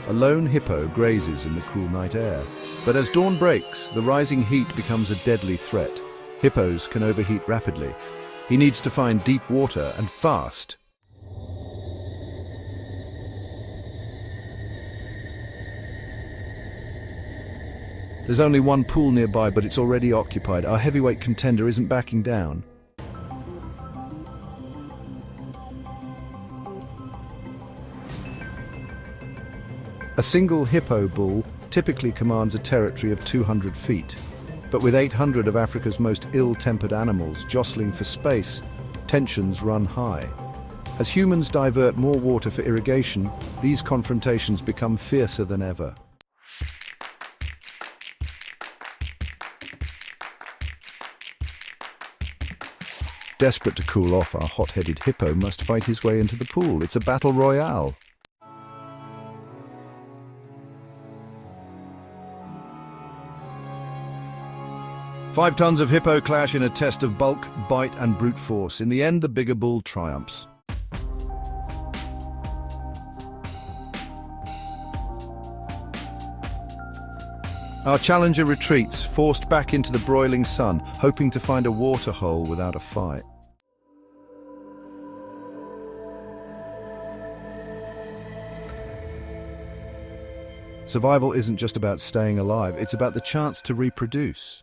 A lone hippo grazes in the cool night air. But as dawn breaks, the rising heat becomes a deadly threat. Hippos can overheat rapidly. He needs to find deep water, and fast. There's only one pool nearby, but it's already occupied. Our heavyweight contender isn't backing down. A single hippo bull typically commands a territory of 200 feet. But with 800 of Africa's most ill-tempered animals jostling for space, tensions run high. As humans divert more water for irrigation, these confrontations become fiercer than ever. Desperate to cool off, our hot-headed hippo must fight his way into the pool. It's a battle royale. Five tons of hippo clash in a test of bulk, bite, and brute force. In the end, the bigger bull triumphs. Our challenger retreats, forced back into the broiling sun, hoping to find a water hole without a fight. Survival isn't just about staying alive, it's about the chance to reproduce.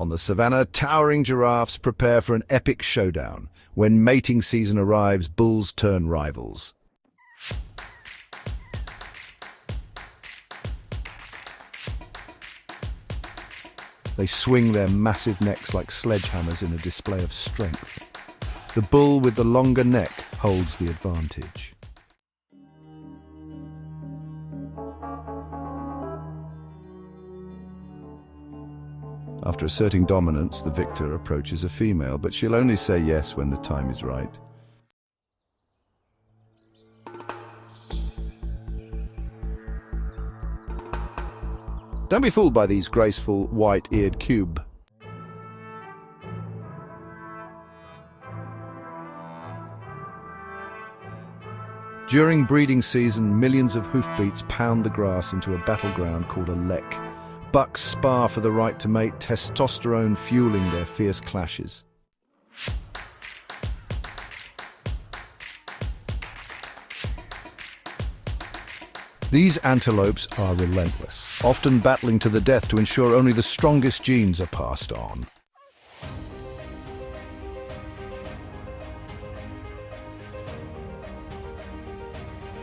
On the savannah, towering giraffes prepare for an epic showdown. When mating season arrives, bulls turn rivals. They swing their massive necks like sledgehammers in a display of strength. The bull with the longer neck holds the advantage. After asserting dominance, the victor approaches a female, but she'll only say yes when the time is right. Don't be fooled by these graceful, white-eared cube. During breeding season, millions of hoofbeats pound the grass into a battleground called a lek. Bucks spar for the right to mate, testosterone fueling their fierce clashes. These antelopes are relentless, often battling to the death to ensure only the strongest genes are passed on.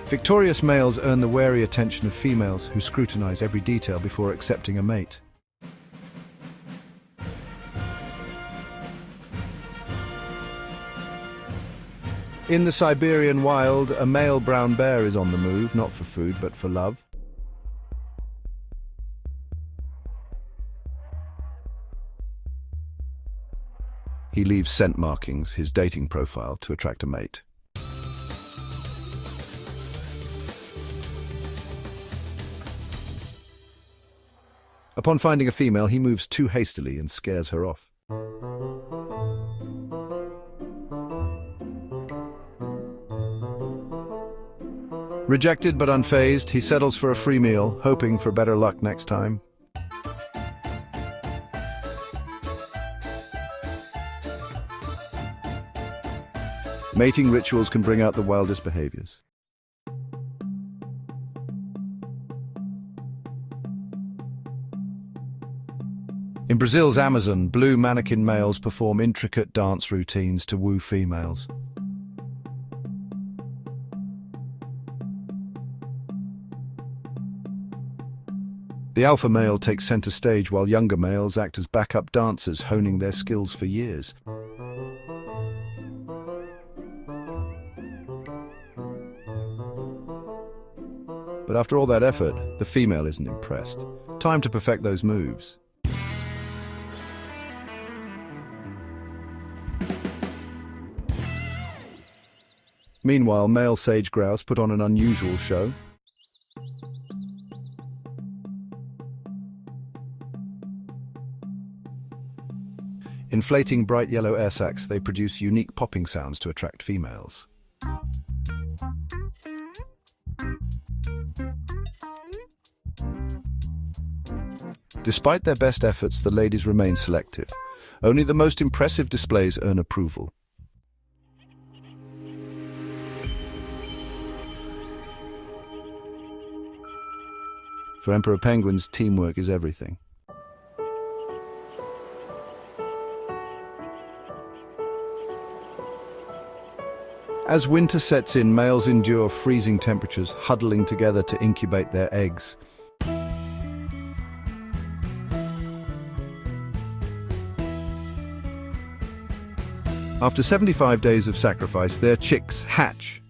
Victorious males earn the wary attention of females who scrutinize every detail before accepting a mate. In the Siberian wild, a male brown bear is on the move, not for food, but for love. He leaves scent markings, his dating profile, to attract a mate. Upon finding a female, he moves too hastily and scares her off. Rejected but unfazed, he settles for a free meal, hoping for better luck next time. Mating rituals can bring out the wildest behaviors. In Brazil's Amazon, blue mannequin males perform intricate dance routines to woo females. The alpha male takes center stage while younger males act as backup dancers, honing their skills for years. But after all that effort, the female isn't impressed. Time to perfect those moves. Meanwhile, male sage grouse put on an unusual show. Inflating bright yellow air sacs, they produce unique popping sounds to attract females. Despite their best efforts, the ladies remain selective. Only the most impressive displays earn approval. For emperor penguins, teamwork is everything. As winter sets in, males endure freezing temperatures, huddling together to incubate their eggs. After 75 days of sacrifice, their chicks hatch.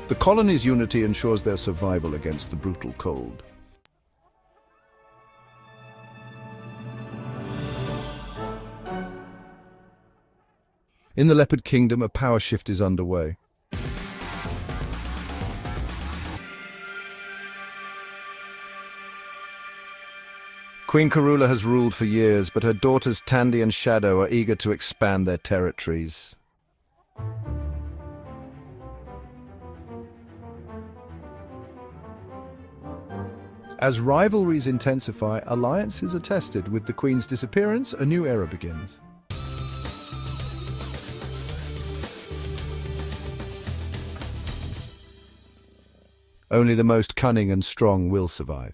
The colony's unity ensures their survival against the brutal cold. In the leopard kingdom, a power shift is underway. Queen Karula has ruled for years, but her daughters Tandy and Shadow are eager to expand their territories. As rivalries intensify, alliances are tested. With the Queen's disappearance, a new era begins. Only the most cunning and strong will survive.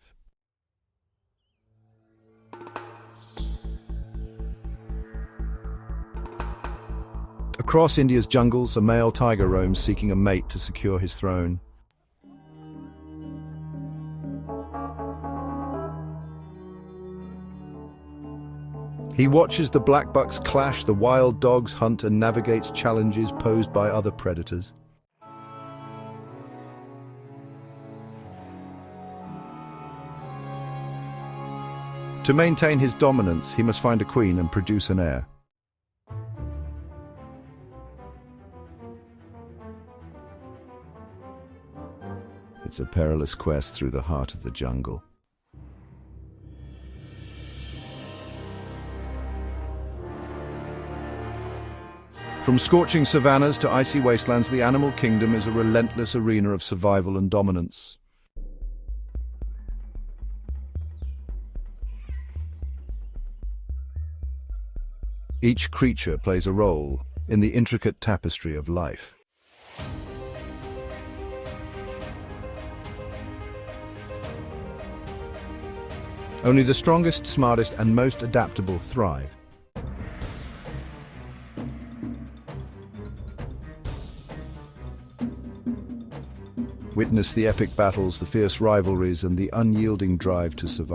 Across India's jungles, a male tiger roams seeking a mate to secure his throne. He watches the black bucks clash, the wild dogs hunt, and navigates challenges posed by other predators. To maintain his dominance, he must find a queen and produce an heir. It's a perilous quest through the heart of the jungle. From scorching savannas to icy wastelands, the animal kingdom is a relentless arena of survival and dominance. Each creature plays a role in the intricate tapestry of life. Only the strongest, smartest, and most adaptable thrive. Witness the epic battles, the fierce rivalries, and the unyielding drive to survive.